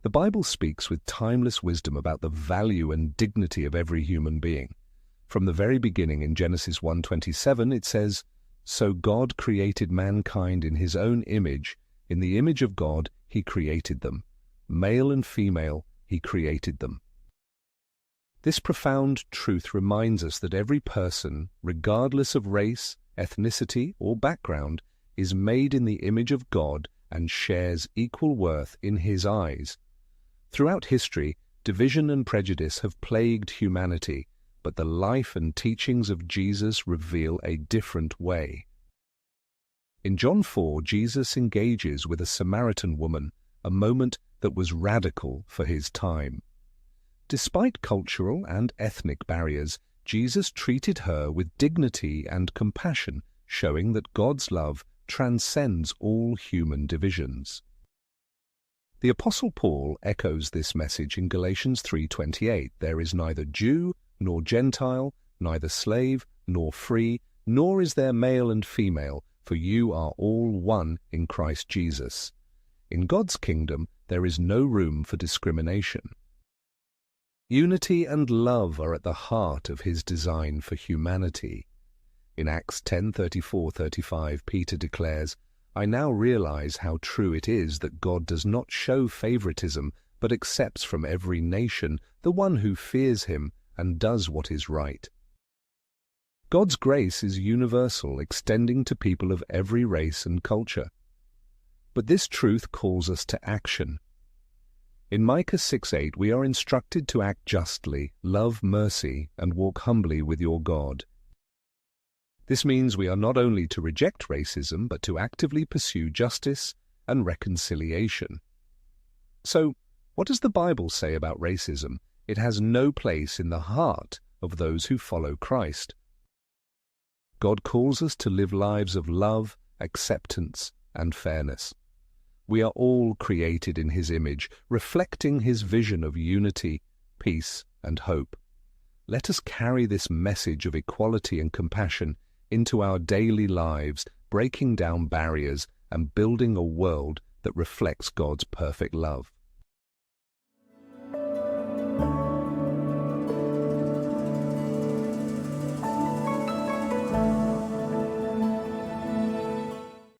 The Bible speaks with timeless wisdom about the value and dignity of every human being. From the very beginning in Genesis 1:27 it says, "So God created mankind in his own image, in the image of God he created them. Male and female he created them." This profound truth reminds us that every person, regardless of race, ethnicity, or background, is made in the image of God and shares equal worth in his eyes. Throughout history, division and prejudice have plagued humanity, but the life and teachings of Jesus reveal a different way. In John 4, Jesus engages with a Samaritan woman, a moment that was radical for his time. Despite cultural and ethnic barriers, Jesus treated her with dignity and compassion, showing that God's love transcends all human divisions. The Apostle Paul echoes this message in Galatians 3:28. There is neither Jew nor Gentile, neither slave nor free, nor is there male and female, for you are all one in Christ Jesus. In God's kingdom there is no room for discrimination. Unity and love are at the heart of his design for humanity. In Acts 10:34-35, Peter declares, "I now realize how true it is that God does not show favoritism, but accepts from every nation the one who fears him and does what is right." God's grace is universal, extending to people of every race and culture. But this truth calls us to action. In Micah 6:8 we are instructed to act justly, love mercy, and walk humbly with your God. This means we are not only to reject racism, but to actively pursue justice and reconciliation. So, what does the Bible say about racism? It has no place in the heart of those who follow Christ. God calls us to live lives of love, acceptance, and fairness. We are all created in his image, reflecting his vision of unity, peace, and hope. Let us carry this message of equality and compassion into our daily lives, breaking down barriers and building a world that reflects God's perfect love.